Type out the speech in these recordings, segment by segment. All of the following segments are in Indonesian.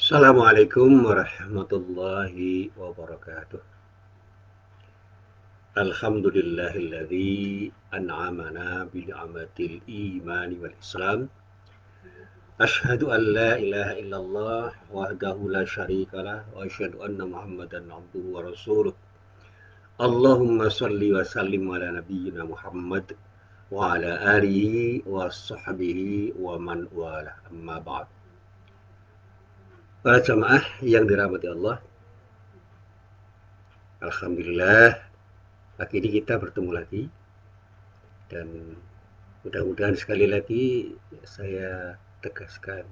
Assalamualaikum warahmatullahi wabarakatuh. Alhamdulillahilladzi an'amana bi'amatil imani wal islam. Ashhadu an la ilaha illallah wahdahu la syarikalah wa asyhadu anna Muhammadan abduhu wa rasuluh. Allahumma salli wa sallim ala nabiyyina Muhammad wa ala alihi wa sahbihi wa man wala amma ba'd. Para jamaah yang dirahmati Allah, alhamdulillah pagi ini kita bertemu lagi dan mudah-mudahan sekali lagi saya tegaskan,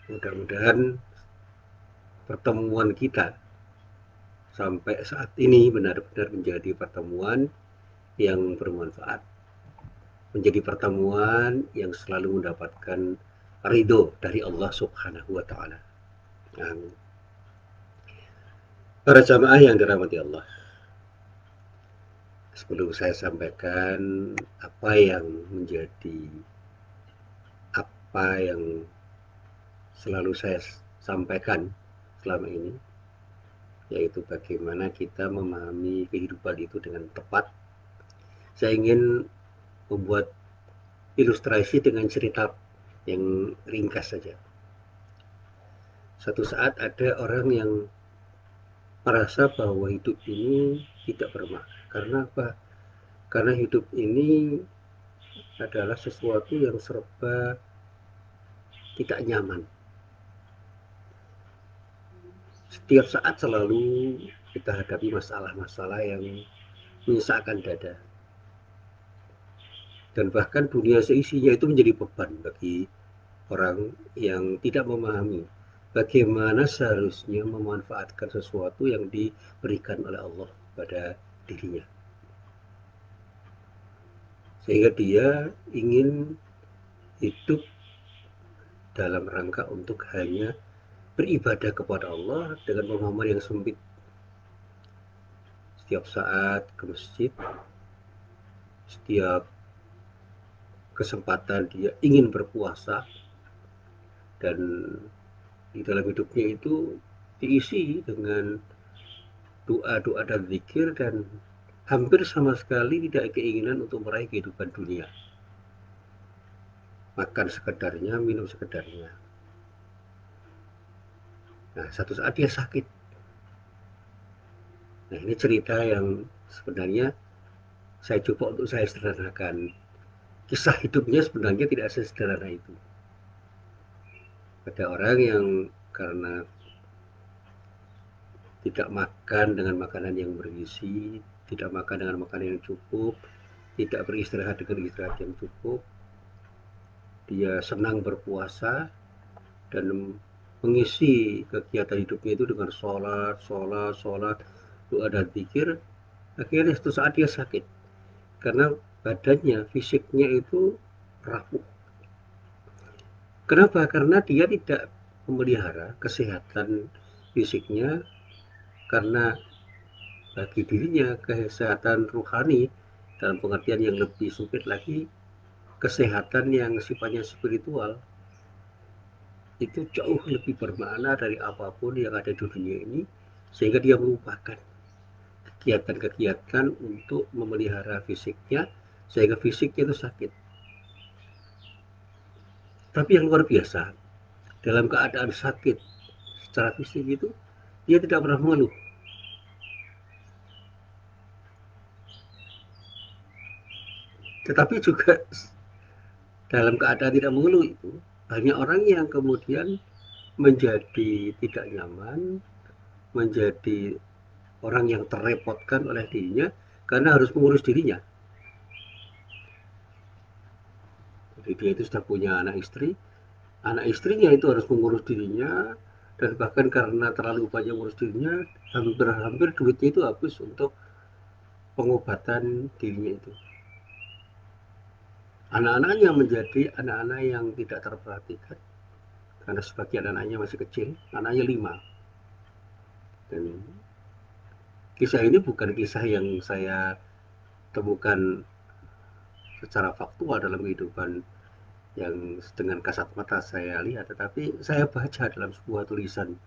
mudah-mudahan pertemuan kita sampai saat ini benar-benar menjadi pertemuan yang bermanfaat, menjadi pertemuan yang selalu mendapatkan ridho dari Allah Subhanahu wa taala. Amin. Para jamaah yang dirahmati Allah, sebelum saya sampaikan apa yang selalu saya sampaikan selama ini, yaitu bagaimana kita memahami kehidupan itu dengan tepat. Saya ingin membuat ilustrasi dengan cerita yang ringkas saja. Suatu saat ada orang yang merasa bahwa hidup ini tidak bermakna. Karena apa? Karena hidup ini adalah sesuatu yang serba tidak nyaman. Setiap saat selalu kita hadapi masalah-masalah yang menyesakkan dada. Dan bahkan dunia seisinya itu menjadi beban bagi orang yang tidak memahami bagaimana seharusnya memanfaatkan sesuatu yang diberikan oleh Allah pada dirinya. Sehingga dia ingin hidup dalam rangka untuk hanya beribadah kepada Allah dengan pemahaman yang sempit. Setiap saat ke masjid, setiap kesempatan dia ingin berpuasa, dan di dalam hidupnya itu diisi dengan doa-doa dan zikir, dan hampir sama sekali tidak keinginan untuk meraih kehidupan dunia. Makan sekedarnya, minum sekedarnya. Nah, satu saat dia sakit. Nah, ini cerita yang sebenarnya saya coba untuk saya sederhanakan. Kisah hidupnya sebenarnya tidak sesederhana itu. Ada orang yang karena tidak makan dengan makanan yang bergizi, tidak makan dengan makanan yang cukup, tidak beristirahat dengan istirahat yang cukup, dia senang berpuasa dan mengisi kegiatan hidupnya itu dengan sholat, doa dan zikir. Akhirnya suatu saat dia sakit karena badannya, fisiknya itu rapuh. Kenapa? Karena dia tidak memelihara kesehatan fisiknya, karena bagi dirinya kesehatan rohani dalam pengertian yang lebih sempit lagi, kesehatan yang sifatnya spiritual itu jauh lebih bermakna dari apapun yang ada di dunia ini, sehingga dia melupakan kegiatan-kegiatan untuk memelihara fisiknya, sehingga fisiknya itu sakit. Tapi yang luar biasa, dalam keadaan sakit secara fisik itu, dia tidak pernah mengeluh. Tetapi juga dalam keadaan tidak mengeluh itu, banyak orang yang kemudian menjadi tidak nyaman, menjadi orang yang terrepotkan oleh dirinya karena harus mengurus dirinya. Jadi dia itu sudah punya anak istrinya itu harus mengurus dirinya, dan bahkan karena terlalu banyak mengurus dirinya, hampir-hampir duitnya itu habis untuk pengobatan dirinya itu. Anak-anaknya menjadi anak-anak yang tidak terperhatikan karena sebagian anaknya masih kecil, anaknya 5. Dan kisah ini bukan kisah yang saya temukan secara faktual dalam kehidupan yang dengan kasat mata saya lihat, tetapi saya baca dalam sebuah tulisan.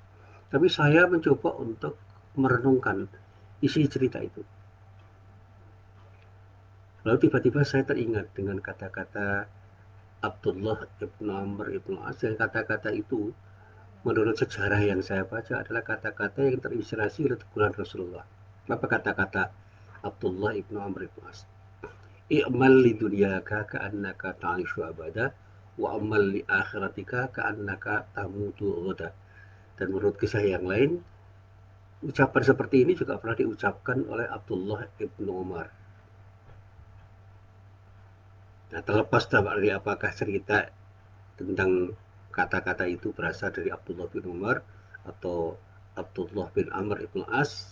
Tapi saya mencoba untuk merenungkan isi cerita itu. Lalu tiba-tiba saya teringat dengan kata-kata Abdullah ibnu Amr ibnu As, yang kata-kata itu menurut sejarah yang saya baca adalah kata-kata yang terinspirasi oleh teguran Rasulullah. Apa kata-kata Abdullah ibnu Amr ibnu As? I'mal li dunyaka ka'annaka ta'ishu abada wa amal li akhiratika ka'annaka tamutu ghada. Dan menurut kisah yang lain, ucapan seperti ini juga pernah diucapkan oleh Abdullah ibnu Umar. Nah, terlepas dari apakah cerita tentang kata-kata itu berasal dari Abdullah bin Umar atau Abdullah bin Amr ibn As,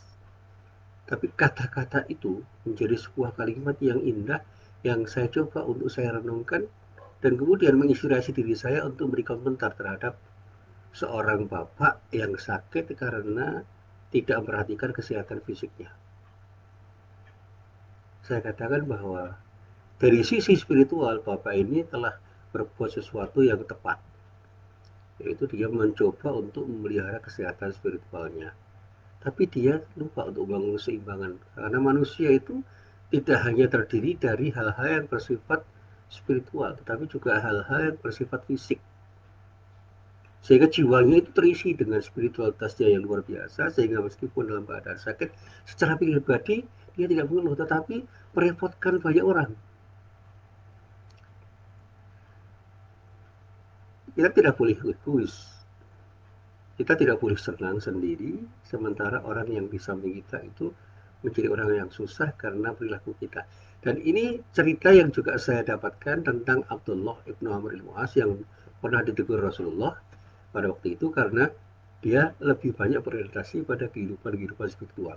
tapi kata-kata itu menjadi sebuah kalimat yang indah yang saya coba untuk saya renungkan dan kemudian menginspirasi diri saya untuk memberi komentar terhadap seorang bapak yang sakit karena tidak memperhatikan kesehatan fisiknya. Saya katakan bahwa dari sisi spiritual, bapak ini telah berbuat sesuatu yang tepat, yaitu dia mencoba untuk memelihara kesehatan spiritualnya. Tapi dia lupa untuk membangun keseimbangan, karena manusia itu tidak hanya terdiri dari hal-hal yang bersifat spiritual, tetapi juga hal-hal yang bersifat fisik. Sehingga jiwanya itu terisi dengan spiritualitasnya yang luar biasa, sehingga meskipun dalam keadaan sakit, secara pribadi dia tidak mengeluh, tetapi merepotkan banyak orang. Kita tidak boleh egois, kita tidak boleh senang sendiri, sementara orang yang di samping kita itu menjadi orang yang susah karena perilaku kita. Dan ini cerita yang juga saya dapatkan tentang Abdullah ibnu Amr al-Mu'as yang pernah ditegur Rasulullah pada waktu itu karena dia lebih banyak berorientasi pada kehidupan spiritual.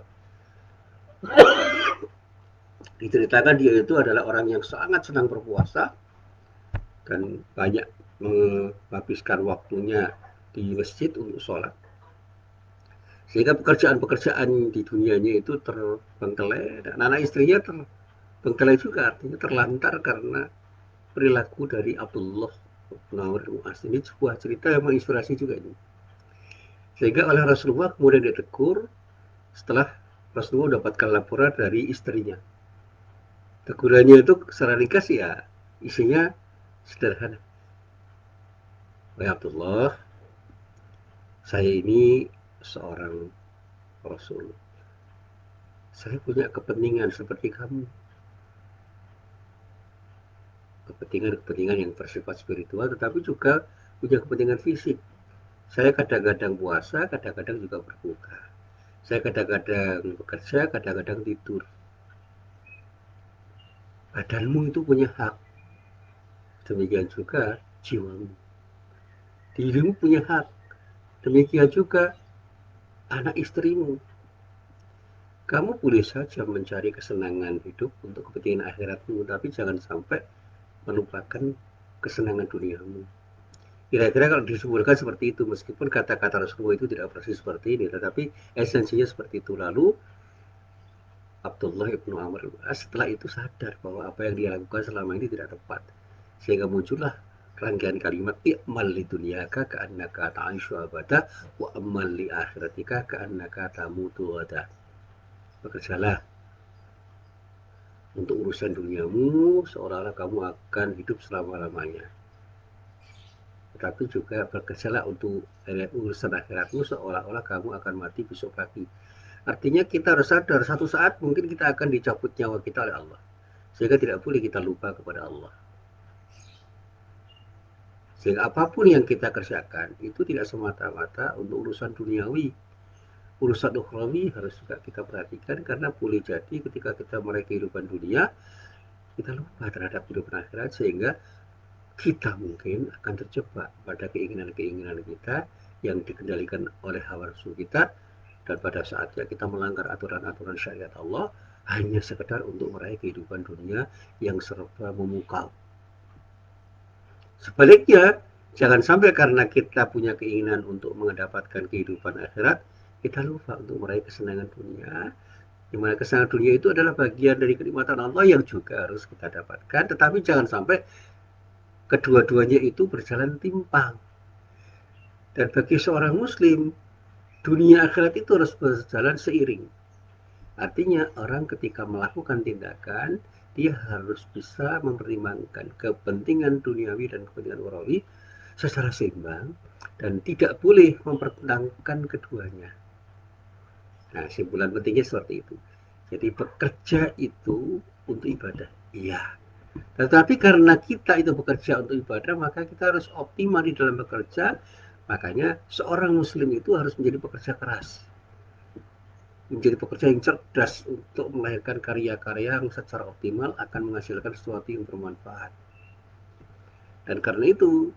Diceritakan dia itu adalah orang yang sangat senang berpuasa dan banyak menghabiskan waktunya di masjid untuk sholat. Sehingga pekerjaan-pekerjaan di dunianya itu terbengkelai dan anak istrinya terbengkelai juga, artinya terlantar karena perilaku dari Abdullah bin Amr bin As. Ini sebuah cerita yang menginspirasi juga ini. Sehingga oleh Rasulullah kemudian ditegur setelah Rasulullah mendapatkan laporan dari istrinya. Tegurannya itu secara ringkas ya, isinya sederhana. Wahai Abdullah, saya ini seorang Rasul. Saya punya kepentingan seperti kamu. Kepentingan-kepentingan yang bersifat spiritual, tetapi juga punya kepentingan fisik. Saya kadang-kadang puasa, kadang-kadang juga berbuka. Saya kadang-kadang bekerja, kadang-kadang tidur. Badanmu itu punya hak. Demikian juga jiwamu. Dirimu punya hak. Demikian juga anak istrimu. Kamu boleh saja mencari kesenangan hidup untuk kepentingan akhiratmu, tapi jangan sampai melupakan kesenangan duniamu. Kira-kira kalau disebutkan seperti itu, meskipun kata-kata Rasulullah itu tidak persis seperti ini, tetapi esensinya seperti itu. Lalu Abdullah ibnu Amr setelah itu sadar bahwa apa yang dia lakukan selama ini tidak tepat, sehingga muncullah rangkaian kalimat i'mal li dunyaka ka'annaka ta'ishu abada wa amal li akhiratika ka'annaka tamutu ghada. Bekerjalah untuk urusan duniamu seolah-olah kamu akan hidup selama-lamanya, tetapi juga bekerjalah untuk urusan akhiratmu seolah-olah kamu akan mati besok pagi. Artinya kita harus sadar satu saat mungkin kita akan dicabut nyawa kita oleh Allah, sehingga tidak boleh kita lupa kepada Allah. Sehingga apapun yang kita kerjakan itu tidak semata-mata untuk urusan duniawi, urusan ukhrawi harus juga kita perhatikan, karena boleh jadi ketika kita meraih kehidupan dunia kita lupa terhadap kehidupan akhirat, sehingga kita mungkin akan terjebak pada keinginan-keinginan kita yang dikendalikan oleh hawa nafsu kita, dan pada saatnya kita melanggar aturan-aturan syariat Allah hanya sekedar untuk meraih kehidupan dunia yang serba memukau. Sebaliknya, jangan sampai karena kita punya keinginan untuk mendapatkan kehidupan akhirat, kita lupa untuk meraih kesenangan dunia. Di mana kesenangan dunia itu adalah bagian dari kenikmatan Allah yang juga harus kita dapatkan, tetapi jangan sampai Kedua-duanya itu berjalan timpang. Dan bagi seorang muslim, dunia akhirat itu harus berjalan seiring. Artinya orang ketika melakukan tindakan, dia harus bisa mempertimbangkan kepentingan duniawi dan kepentingan ukhrawi secara seimbang dan tidak boleh mempertentangkan keduanya. Nah, simpulan pentingnya seperti itu. Jadi bekerja itu untuk ibadah. Iya. Tetapi karena kita itu bekerja untuk ibadah, maka kita harus optimal di dalam bekerja. Makanya seorang muslim itu harus menjadi pekerja keras. Menjadi pekerja yang cerdas untuk melahirkan karya-karya yang secara optimal akan menghasilkan sesuatu yang bermanfaat. Dan karena itu,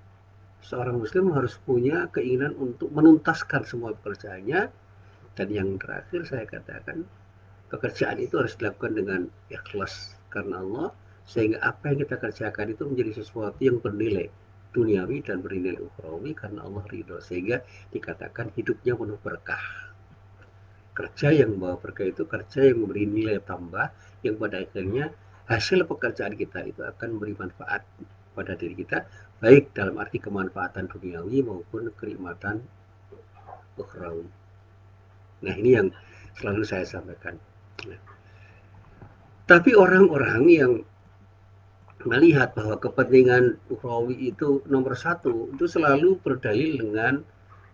seorang muslim harus punya keinginan untuk menuntaskan semua pekerjaannya. Dan yang terakhir saya katakan, pekerjaan itu harus dilakukan dengan ikhlas karena Allah, sehingga apa yang kita kerjakan itu menjadi sesuatu yang bernilai duniawi dan bernilai ukhrawi karena Allah ridho, sehingga dikatakan hidupnya penuh berkah. Kerja yang membawa berkah itu kerja yang memberi nilai tambah, yang pada akhirnya hasil pekerjaan kita itu akan memberi manfaat pada diri kita, baik dalam arti kemanfaatan duniawi maupun kenikmatan ukhrawi. Nah, ini yang selalu saya sampaikan. Nah, tapi orang-orang yang melihat bahwa kepentingan ukhrawi itu nomor satu, itu selalu berdalil dengan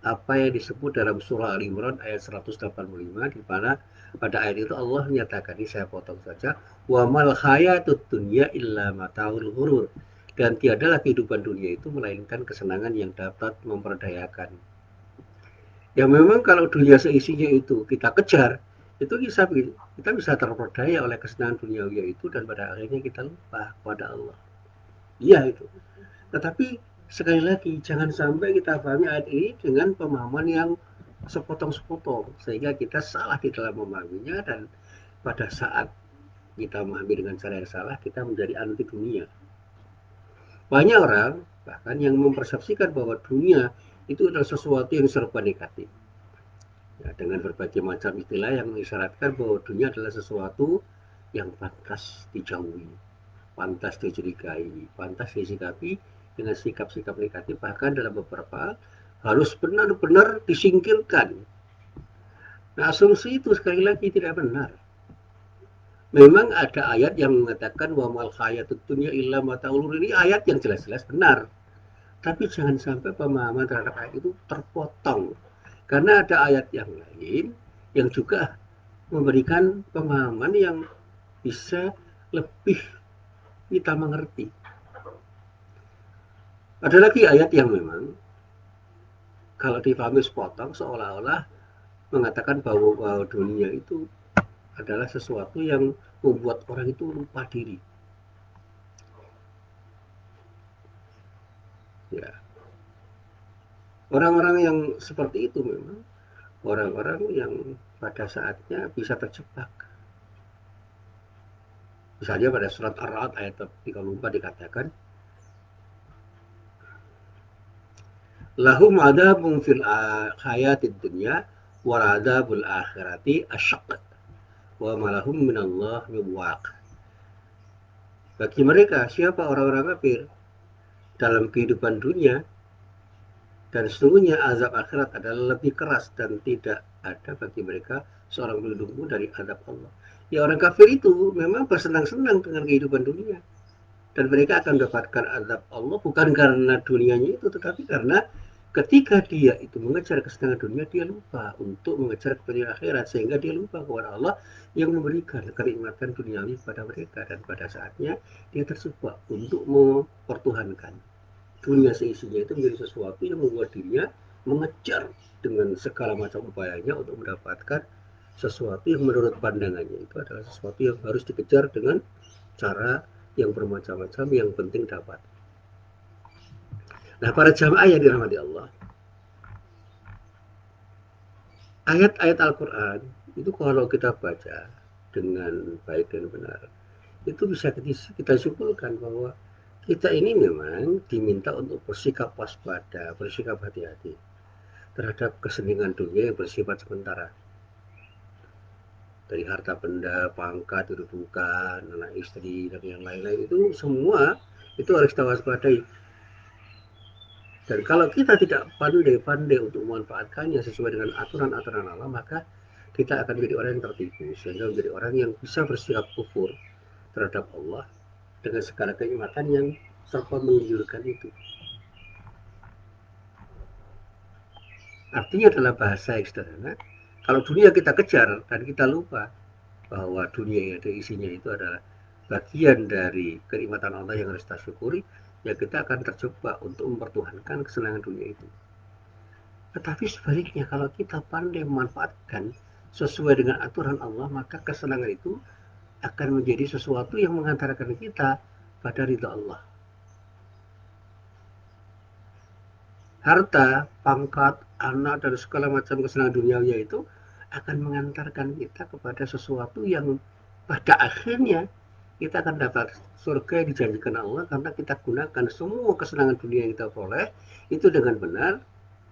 apa yang disebut dalam surah Al-Imran ayat 185, di mana pada ayat itu Allah menyatakan, ini saya potong saja, wa mal hayatud dunya illa mataul ghurur, dan tiadalah kehidupan dunia itu melainkan kesenangan yang dapat memperdayakan. Ya memang kalau dunia seisinya itu kita kejar, itu kita bisa terperdaya oleh kesenangan duniawi itu, dan pada akhirnya kita lupa kepada Allah. Iya itu. Tetapi sekali lagi jangan sampai kita pahami ayat ini dengan pemahaman yang sepotong-sepotong sehingga kita salah di dalam memahaminya, dan pada saat kita memahami dengan cara yang salah kita menjadi anti dunia. Banyak orang bahkan yang mempersepsikan bahwa dunia itu adalah sesuatu yang serba negatif. Ya, dengan berbagai macam istilah yang mengisyaratkan bahwa dunia adalah sesuatu yang pantas dijauhi, pantas dicurigai, pantas disikapi dengan sikap-sikap negatif, bahkan dalam beberapa hal harus benar-benar disingkirkan. Nah, asumsi itu sekali lagi tidak benar. Memang ada ayat yang mengatakan wa mal hayatud dunya illa mataul, ini ayat yang jelas-jelas benar. Tapi jangan sampai pemahaman terhadap ayat itu terpotong. Karena ada ayat yang lain yang juga memberikan pemahaman yang bisa lebih kita mengerti. Ada lagi ayat yang memang kalau dipahami sepotong seolah-olah mengatakan bahwa dunia itu adalah sesuatu yang membuat orang itu lupa diri. Ya, orang-orang yang seperti itu memang orang-orang yang pada saatnya bisa terjebak. Misalnya pada surat Ar-Ra'd ayat 34 dikatakan, lahum adabun fil hayatid dunya wa adabul akhirati asyaq wa malahum minallah miwaq. Bagi mereka, siapa orang-orang kafir dalam kehidupan dunia, dan sesungguhnya azab akhirat adalah lebih keras dan tidak ada bagi mereka seorang pelindungmu dari azab Allah. Ya, orang kafir itu memang bersenang-senang dengan kehidupan dunia, dan mereka akan mendapatkan azab Allah bukan karena dunianya itu, tetapi karena ketika dia itu mengejar kesenangan dunia, dia lupa untuk mengejar kepentingan akhirat, sehingga dia lupa kepada Allah yang memberikan kenikmatan duniawi kepada mereka, dan pada saatnya dia terjebak untuk mempertuhankan dunia seisinya itu menjadi sesuatu yang membuat dirinya mengejar dengan segala macam upayanya untuk mendapatkan sesuatu yang menurut pandangannya itu adalah sesuatu yang harus dikejar dengan cara yang bermacam-macam, yang penting dapat. Nah, para jamaah yang dirahmati Allah, ayat-ayat Al-Quran itu kalau kita baca dengan baik dan benar, itu bisa kita simpulkan bahwa kita ini memang diminta untuk bersikap waspada, bersikap hati-hati terhadap kesenangan dunia yang bersifat sementara. Dari harta benda, pangkat, kedudukan, anak istri, dan yang lain-lain itu semua itu harus kita waspadai. Dan kalau kita tidak pandai-pandai untuk memanfaatkannya sesuai dengan aturan-aturan Allah, maka kita akan menjadi orang yang tertipu, sehingga menjadi orang yang bisa bersikap kufur terhadap Allah dengan segala kenikmatan yang serba menggiurkan itu. Artinya adalah bahasa yang sederhana. Kalau dunia kita kejar dan kita lupa bahwa dunia yang ada isinya itu adalah bagian dari kenikmatan Allah yang harus kita syukuri, ya kita akan terjebak untuk mempertuhankan kesenangan dunia itu. Tetapi sebaliknya, kalau kita pandai memanfaatkan sesuai dengan aturan Allah, maka kesenangan itu akan menjadi sesuatu yang mengantarkan kita pada ridha Allah. Harta, pangkat, anak, dan segala macam kesenangan duniawi itu akan mengantarkan kita kepada sesuatu yang pada akhirnya kita akan dapat surga yang dijanjikan Allah, karena kita gunakan semua kesenangan dunia yang kita peroleh itu dengan benar,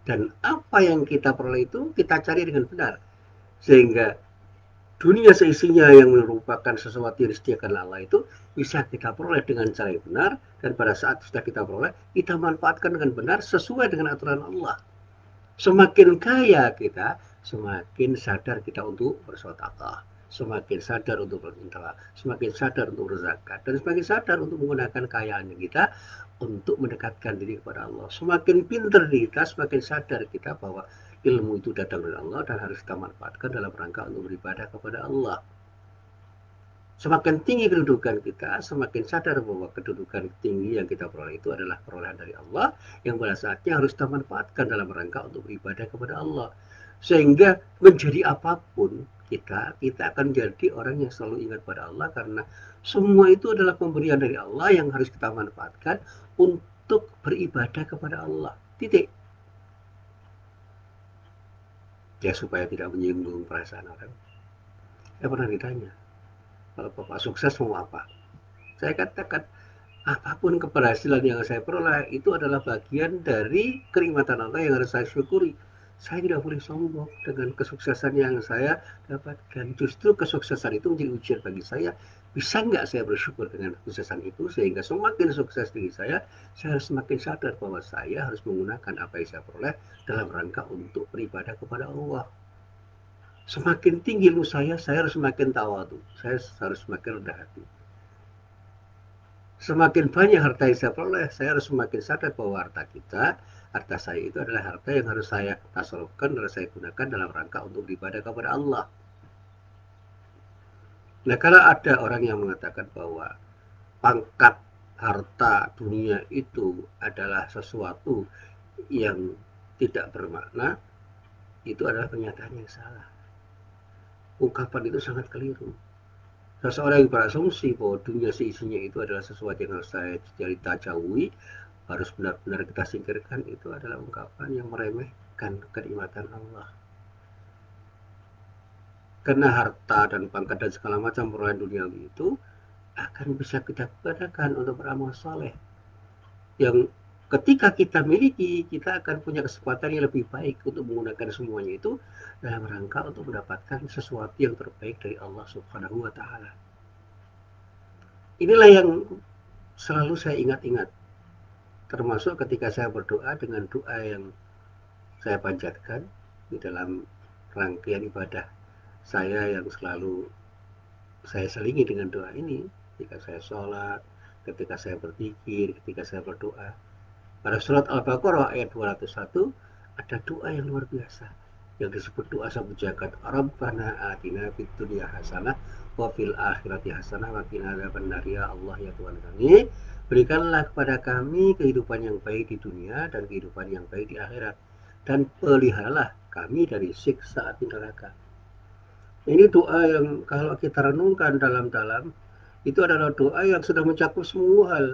dan apa yang kita peroleh itu kita cari dengan benar, sehingga dunia seisinya yang merupakan sesuatu yang disediakan Allah itu bisa kita peroleh dengan cara yang benar, dan pada saat sudah kita peroleh, kita manfaatkan dengan benar sesuai dengan aturan Allah. Semakin kaya kita, semakin sadar kita untuk bersedekah, semakin sadar untuk berinfak, semakin sadar untuk berzakat, dan semakin sadar untuk menggunakan kekayaan kita untuk mendekatkan diri kepada Allah. Semakin pintar kita, semakin sadar kita bahwa ilmu itu datang dari Allah dan harus kita manfaatkan dalam rangka untuk beribadah kepada Allah. Semakin tinggi kedudukan kita, semakin sadar bahwa kedudukan tinggi yang kita peroleh itu adalah perolehan dari Allah, yang pada saatnya harus kita manfaatkan dalam rangka untuk beribadah kepada Allah. Sehingga menjadi apapun kita akan jadi orang yang selalu ingat pada Allah, karena semua itu adalah pemberian dari Allah yang harus kita manfaatkan untuk beribadah kepada Allah. Titik. Ya, supaya tidak menyinggung perasaan orang. Saya pernah ditanya, kalau Bapak sukses mau apa? Saya katakan, apapun keberhasilan yang saya peroleh itu adalah bagian dari kenikmatan Allah yang harus saya syukuri. Saya tidak boleh sombong dengan kesuksesan yang saya dapatkan. Justru kesuksesan itu menjadi ujian bagi saya. Bisa nggak saya bersyukur dengan kesuksesan itu, sehingga semakin sukses diri saya harus semakin sadar bahwa saya harus menggunakan apa yang saya peroleh dalam rangka untuk beribadah kepada Allah. Semakin tinggi ilmu saya harus semakin tawadu, saya harus semakin rendah hati. Semakin banyak harta yang saya peroleh, saya harus semakin sadar bahwa harta saya itu adalah harta yang harus saya tasarrufkan, harus saya gunakan dalam rangka untuk beribadah kepada Allah. Nah, kalau ada orang yang mengatakan bahwa pangkat, harta, dunia itu adalah sesuatu yang tidak bermakna, itu adalah pernyataan yang salah. Ungkapan itu sangat keliru. Seseorang yang berasumsi bahwa dunia seisinya itu adalah sesuatu yang harus kita jauhi, harus benar-benar kita singkirkan, itu adalah ungkapan yang meremehkan kenikmatan Allah. Karena harta dan pangkat dan segala macam perolehan duniawi itu akan bisa kita gunakan untuk beramal soleh, yang ketika kita miliki, kita akan punya kesempatan yang lebih baik untuk menggunakan semuanya itu dalam rangka untuk mendapatkan sesuatu yang terbaik dari Allah Subhanahu wa Ta'ala. Inilah yang selalu saya ingat-ingat, termasuk ketika saya berdoa dengan doa yang saya panjatkan di dalam rangkaian ibadah saya yang selalu saya selingi dengan doa ini. Ketika saya sholat, ketika saya berzikir, ketika saya berdoa, pada surat Al-Baqarah ayat 201 ada doa yang luar biasa yang disebut doa sabu jagat. Rabbana atina fid dunya hasanah wa fil akhirati hasanah wa qina adzabannar. Ya Allah, ya Tuhan kami, berikanlah kepada kami kehidupan yang baik di dunia dan kehidupan yang baik di akhirat, dan peliharalah kami dari siksa api neraka. Ini doa yang kalau kita renungkan dalam-dalam, itu adalah doa yang sudah mencakup semua hal.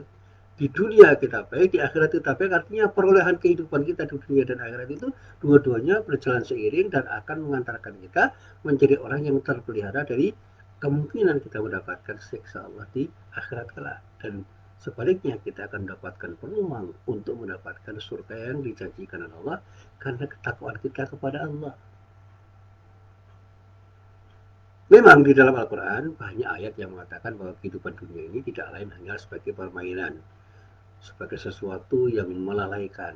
Di dunia kita baik, di akhirat kita baik, artinya perolehan kehidupan kita di dunia dan akhirat itu dua-duanya berjalan seiring dan akan mengantarkan kita menjadi orang yang terpelihara dari kemungkinan kita mendapatkan siksa Allah di akhirat kelak, dan sebaliknya kita akan mendapatkan peluang untuk mendapatkan surga yang dijanjikan Allah karena ketakwaan kita kepada Allah. Memang di dalam Al-Quran banyak ayat yang mengatakan bahwa kehidupan dunia ini tidak lain hanya sebagai permainan, sebagai sesuatu yang melalaikan.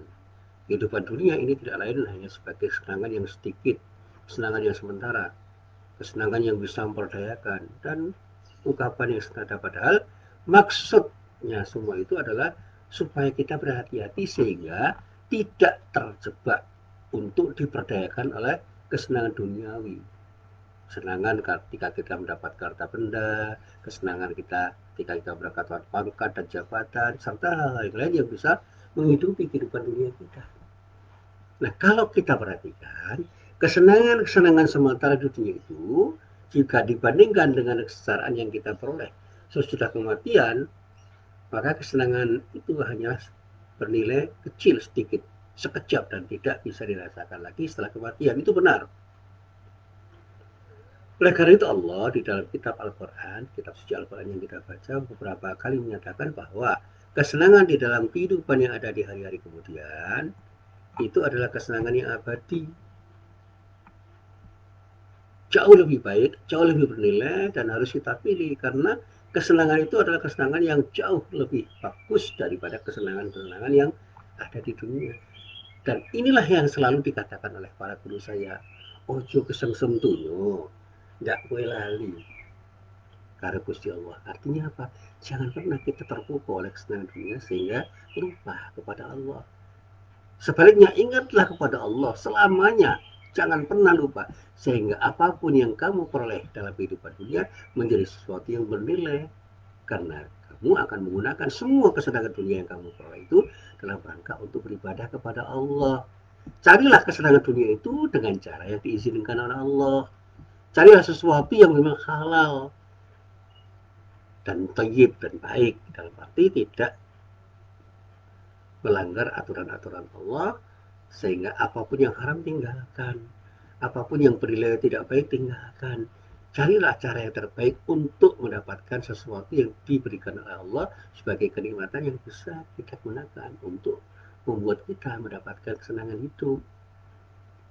Kehidupan dunia ini tidak lain hanya sebagai kesenangan yang sedikit, kesenangan yang sementara, kesenangan yang bisa memperdayakan, dan ungkapan yang senada. Padahal maksudnya semua itu adalah supaya kita berhati-hati sehingga tidak terjebak untuk diperdayakan oleh kesenangan duniawi. Kesenangan ketika kita mendapatkan harta benda, kesenangan kita ketika kita mendapatkan pangkat dan jabatan, serta hal-hal lain yang bisa menghidupi kehidupan dunia kita. Nah, kalau kita perhatikan, kesenangan-kesenangan sementara di dunia itu, jika dibandingkan dengan kesejahteraan yang kita peroleh sesudah kematian, maka kesenangan itu hanya bernilai kecil sedikit, sekejap, dan tidak bisa dirasakan lagi setelah kematian. Itu benar. Oleh karena itu Allah di dalam kitab Al-Quran, kitab suci Al-Quran yang kita baca, beberapa kali menyatakan bahwa kesenangan di dalam kehidupan yang ada di hari-hari kemudian itu adalah kesenangan yang abadi, jauh lebih baik, jauh lebih bernilai, dan harus kita pilih karena kesenangan itu adalah kesenangan yang jauh lebih bagus daripada kesenangan-kesenangan yang ada di dunia. Dan inilah yang selalu dikatakan oleh para guru saya, ojo kesengsem tunyo, ndak kue lali karena Gusti Allah. Artinya apa? Jangan pernah kita terpukau oleh kesenangan dunia sehingga lupa kepada Allah. Sebaliknya ingatlah kepada Allah selamanya. Jangan pernah lupa. Sehingga apapun yang kamu peroleh dalam kehidupan dunia menjadi sesuatu yang bernilai. Karena kamu akan menggunakan semua kesenangan dunia yang kamu peroleh itu dalam rangka untuk beribadah kepada Allah. Carilah kesenangan dunia itu dengan cara yang diizinkan oleh Allah. Carilah sesuatu yang memang halal dan thayyib dan baik, dalam arti tidak melanggar aturan-aturan Allah, sehingga apapun yang haram tinggalkan, apapun yang bernilai tidak baik tinggalkan. Carilah cara yang terbaik untuk mendapatkan sesuatu yang diberikan oleh Allah sebagai kenikmatan yang bisa kita gunakan untuk membuat kita mendapatkan kesenangan hidup.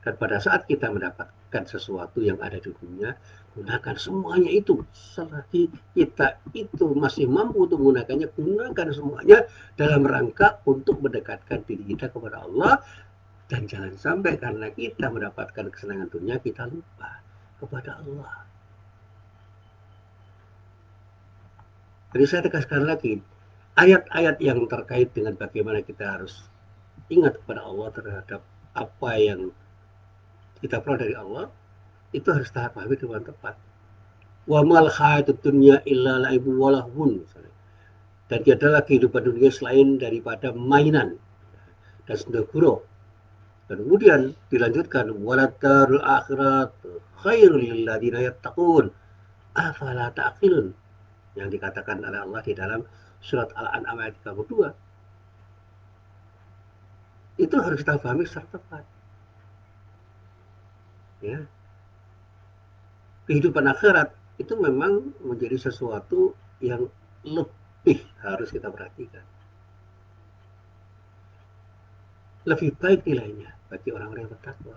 Dan pada saat kita mendapatkan sesuatu yang ada di dunia, gunakan semuanya itu. Selagi kita itu masih mampu untuk menggunakannya, gunakan semuanya dalam rangka untuk mendekatkan diri kita kepada Allah. Dan jangan sampai karena kita mendapatkan kesenangan dunia, kita lupa kepada Allah. Jadi saya tegaskan lagi, ayat-ayat yang terkait dengan bagaimana kita harus ingat kepada Allah terhadap apa yang kita peroleh dari Allah, itu harus kita pahami dengan tepat. Wa mal hayatud dunya illa laibu walahun. Dan tiadalah kehidupan dunia selain daripada mainan dan senda gurau. Dan kemudian dilanjutkan waladarul akhirat khairul lil ladzina yattaqun afala ta'qilun, yang dikatakan oleh Allah di dalam surat Al-An'am ayat 32. Itu harus kita pahami secara tepat. Ya. Kehidupan akhirat itu memang menjadi sesuatu yang lebih harus kita perhatikan. Lebih baik nilainya bagi orang-orang yang bertakwa.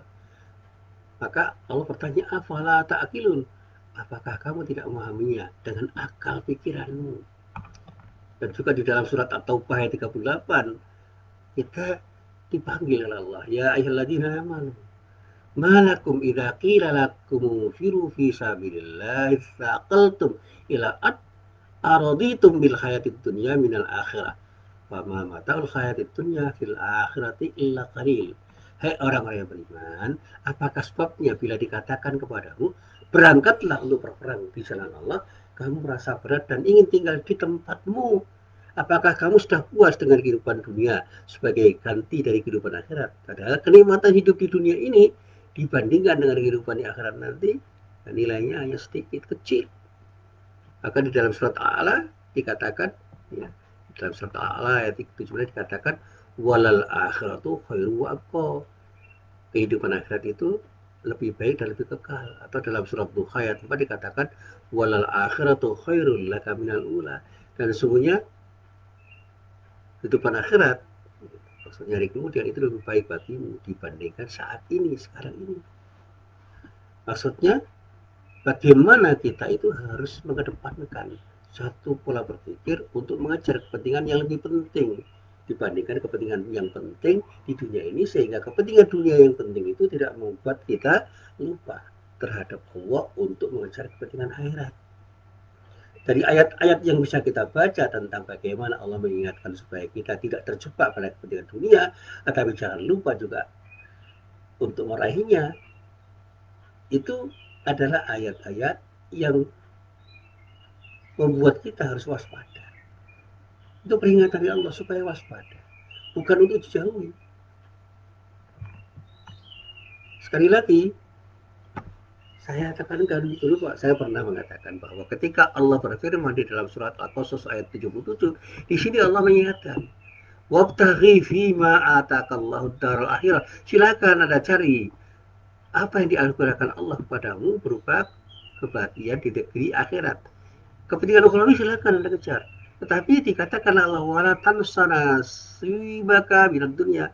Maka Allah bertanya, afala ta'qilun? Apakah kamu tidak memahaminya dengan akal pikiranmu? Dan juga di dalam surat At-Taubah ayat 38, kita dipanggil oleh Allah, ya ayyuhalladzina amanu malakum idza qila lakum firu fi sabilillah tsaqaltum ila araditum bil hayatid dunya minal akhirah fama mata'ul hayatid dunya fil akhirati illa qalil. Hai orang-orang yang beriman, apakah sebabnya bila dikatakan kepadamu berangkatlah untuk berperang di jalan Allah, kamu merasa berat dan ingin tinggal di tempatmu? Apakah kamu sudah puas dengan kehidupan dunia sebagai ganti dari kehidupan akhirat? Padahal kenikmatan hidup di dunia ini dibandingkan dengan kehidupan di akhirat nanti, nilainya hanya sedikit kecil. Maka di dalam surat Al-A'la dikatakan, ya, dalam surat Al-A'la ayat 17 dikatakan, walal akhiratu khairu wa abqa. Kehidupan akhirat itu lebih baik dan lebih kekal. Atau dalam surat Duha ayat 4 dikatakan, walal akhiratu khairul laka minal ula. Dan sesungguhnya kehidupan akhirat, maksudnya hari kemudian, itu lebih baik bagimu dibandingkan saat ini, sekarang ini. Maksudnya bagaimana kita itu harus mengedepankan satu pola berpikir untuk mengejar kepentingan yang lebih penting, dibandingkan kepentingan yang penting di dunia ini, sehingga kepentingan dunia yang penting itu tidak membuat kita lupa terhadap Allah untuk mengejar kepentingan akhirat. Dari ayat-ayat yang bisa kita baca tentang bagaimana Allah mengingatkan supaya kita tidak terjebak pada kepentingan dunia, tetapi jangan lupa juga untuk meraihnya, itu adalah ayat-ayat yang membuat kita harus waspada. Itu peringatan dari Allah supaya waspada, bukan untuk dijauhi. Sekali lagi, saya tekankan dulu Pak, saya pernah mengatakan bahwa ketika Allah berfirman di dalam surat Al-Qasas ayat 77, di sini Allah mengingatkan, "Wabtaghi fima atakallahu daral akhirah." Silakan Anda cari apa yang dianugerahkan Allah kepadamu berupa kebahagiaan di negeri akhirat. Kepentingan ekonomi silakan Anda kejar. Tetapi dikatakan Allah wala tansana nasibaka minad dunya.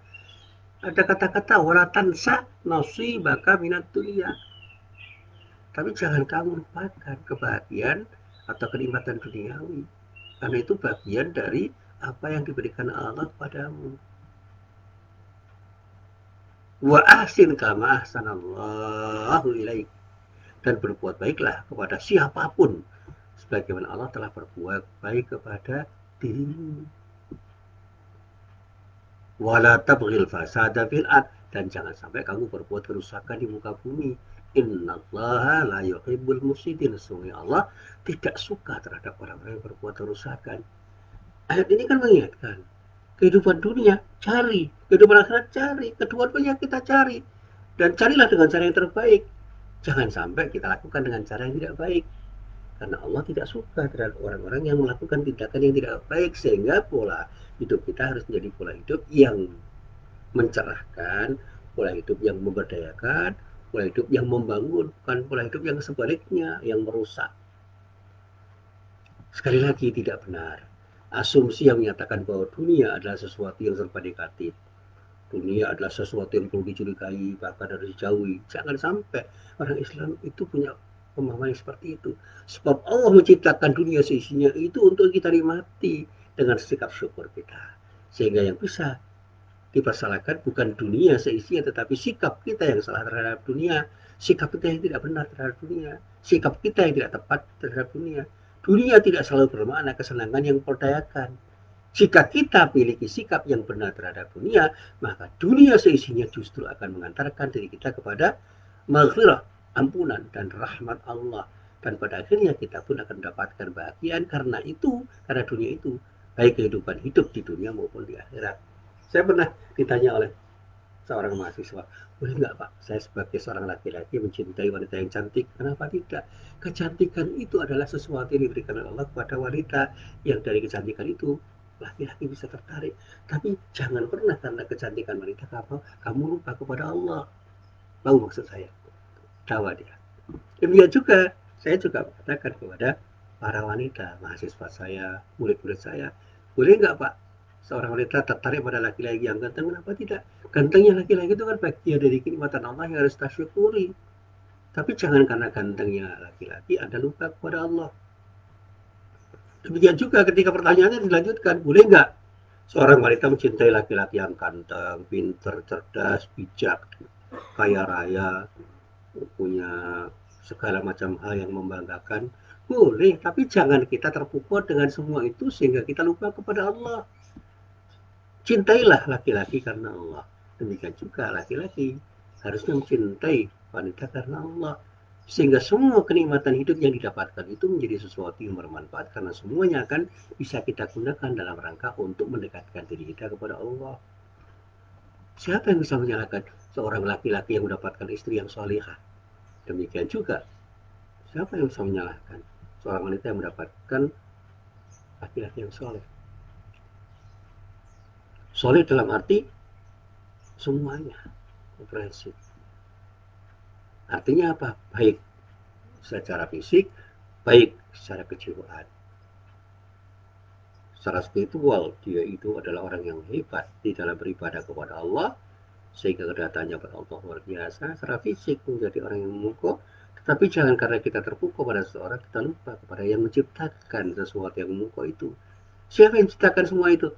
Ada kata-kata wala tansa nasibaka minad dunya. Tapi jangan kamu lupakan kebahagiaan atau kenikmatan duniawi. Karena itu bagian dari apa yang diberikan Allah padamu. Wa ahsin kama ahsanallahu ilaik. Dan berbuat baiklah kepada siapapun sebagaimana Allah telah berbuat baik kepada dirimu. Wala tabghil fasada fil ard, dan jangan sampai kamu berbuat kerusakan di muka bumi. Innallaha la yuhibbul mufsidin. Sesungguhnya Allah tidak suka terhadap orang-orang yang berbuat kerusakan. Ayat ini kan mengingatkan kehidupan dunia cari, kehidupan akhirat cari, kedua-duanya kita cari, dan carilah dengan cara yang terbaik. Jangan sampai kita lakukan dengan cara yang tidak baik, karena Allah tidak suka terhadap orang-orang yang melakukan tindakan yang tidak baik, sehingga pola hidup kita harus menjadi pola hidup yang mencerahkan, pola hidup yang memberdayakan, pola hidup yang membangun, bukan pola hidup yang sebaliknya, yang merusak. Sekali lagi, tidak benar asumsi yang menyatakan bahwa dunia adalah sesuatu yang serba negatif. Dunia adalah sesuatu yang perlu dicurigai, bahkan harus dijauhi. Jangan sampai orang Islam itu punya pemahaman seperti itu. Sebab Allah menciptakan dunia seisinya itu untuk kita nikmati dengan sikap syukur kita. Sehingga yang bisa dipersalahkan bukan dunia seisinya, tetapi sikap kita yang salah terhadap dunia, sikap kita yang tidak benar terhadap dunia, sikap kita yang tidak tepat terhadap dunia. Dunia tidak selalu bermakna kesenangan yang memperdayakan. Jika kita memiliki sikap yang benar terhadap dunia, maka dunia seisinya justru akan mengantarkan diri kita kepada maghfirah, ampunan, dan rahmat Allah. Dan pada akhirnya kita pun akan mendapatkan kebahagiaan karena dunia itu, baik kehidupan hidup di dunia maupun di akhirat. Saya pernah ditanya oleh seorang mahasiswa, boleh nggak Pak, saya sebagai seorang laki-laki mencintai wanita yang cantik? Kenapa tidak? Kecantikan itu adalah sesuatu yang diberikan oleh Allah kepada wanita, yang dari kecantikan itu laki-laki bisa tertarik. Tapi jangan pernah karena kecantikan wanita kamu lupa kepada Allah. Tahu maksud saya? Tahu dia. Demikian juga, saya juga mengatakan kepada para wanita, mahasiswa saya, murid-murid saya, boleh nggak Pak, seorang wanita tertarik pada laki-laki yang ganteng? Kenapa tidak? Gantengnya laki-laki itu kan bagian dari kenikmatan Allah yang harus kita syukuri. Tapi jangan karena gantengnya laki-laki Anda lupa kepada Allah. Demikian juga ketika pertanyaannya dilanjutkan, boleh nggak seorang wanita mencintai laki-laki yang ganteng, pinter, cerdas, bijak, kaya raya, punya segala macam hal yang membanggakan? Boleh, tapi jangan kita terpukau dengan semua itu sehingga kita lupa kepada Allah. Cintailah laki-laki karena Allah. Demikian juga laki-laki harusnya mencintai wanita karena Allah. Sehingga semua kenikmatan hidup yang didapatkan itu menjadi sesuatu yang bermanfaat, karena semuanya akan bisa kita gunakan dalam rangka untuk mendekatkan diri kita kepada Allah. Siapa yang bisa menyalahkan seorang laki-laki yang mendapatkan istri yang solihah? Demikian juga, siapa yang bisa menyalahkan seorang wanita yang mendapatkan laki-laki yang soleh? Soleh dalam arti semuanya, komprehensif. Artinya apa? Baik secara fisik, baik secara kejiwaan. Secara spiritual, dia itu adalah orang yang hebat di dalam beribadah kepada Allah, sehingga kedatangannya pada Allah luar biasa. Secara fisik menjadi orang yang memukau, tetapi jangan karena kita terpukau pada seseorang, kita lupa kepada yang menciptakan sesuatu yang memukau itu. Siapa yang menciptakan semua itu?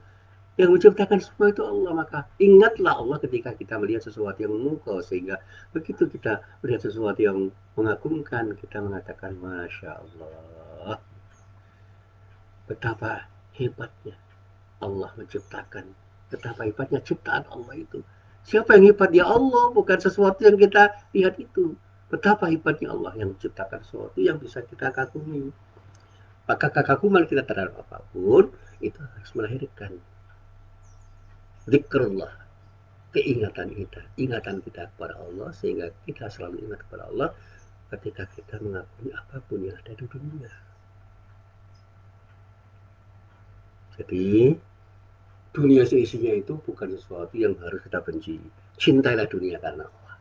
Yang menciptakan semua itu Allah. Maka ingatlah Allah ketika kita melihat sesuatu yang memukau, sehingga begitu kita melihat sesuatu yang mengagumkan, kita mengatakan Masya Allah, betapa hebatnya Allah menciptakan, betapa hebatnya ciptaan Allah itu. Siapa yang hebat? Ya Allah, bukan sesuatu yang kita lihat itu. Betapa hebatnya Allah yang menciptakan sesuatu yang bisa kita kagumi. Maka kekaguman kita terhadap apapun itu harus melahirkan zikrullah, keingatan kita, ingatan kita kepada Allah, sehingga kita selalu ingat kepada Allah ketika kita mengakui apapun yang ada di dunia. Jadi dunia seisinya itu bukan sesuatu yang harus kita benci. Cintailah dunia karena Allah.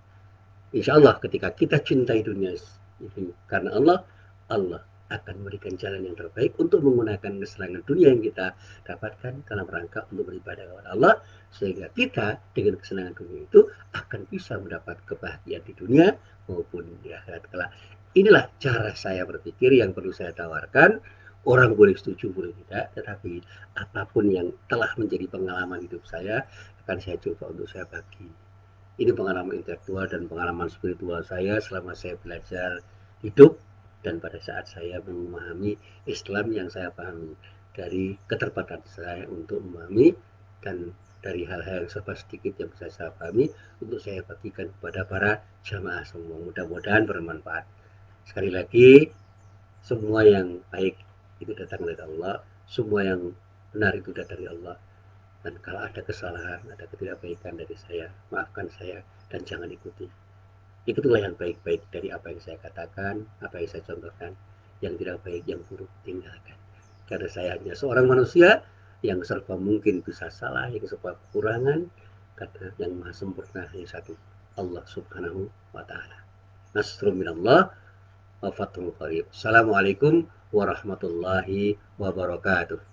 Insya Allah ketika kita cintai dunia ini karena Allah, Allah akan memberikan jalan yang terbaik untuk menggunakan kesenangan dunia yang kita dapatkan dalam rangka untuk beribadah kepada Allah, sehingga kita dengan kesenangan dunia itu akan bisa mendapat kebahagiaan di dunia maupun di akhirat kelak. Inilah cara saya berpikir yang perlu saya tawarkan. Orang boleh setuju, boleh tidak, tetapi apapun yang telah menjadi pengalaman hidup saya akan saya coba untuk saya bagi. Ini pengalaman intelektual dan pengalaman spiritual saya selama saya belajar hidup dan pada saat saya memahami Islam yang saya pahami, dari keterbatasan saya untuk memahami, dan dari hal-hal yang serba sedikit yang bisa saya pahami untuk saya bagikan kepada para jamaah semua. Mudah-mudahan bermanfaat. Sekali lagi, semua yang baik itu datang dari Allah, semua yang benar itu datang dari Allah. Dan kalau ada kesalahan, ada ketidakbaikan dari saya, maafkan saya dan jangan ikuti. Ikutilah yang baik-baik dari apa yang saya katakan, apa yang saya contohkan. Yang tidak baik, yang buruk, tinggalkan. Karena saya hanya seorang manusia yang serba mungkin bisa salah, yang serba kekurangan, karena yang maha sempurna yang satu, Allah subhanahu wa ta'ala. Nasrul minallah wa fathul qarib. Assalamualaikum warahmatullahi wabarakatuh.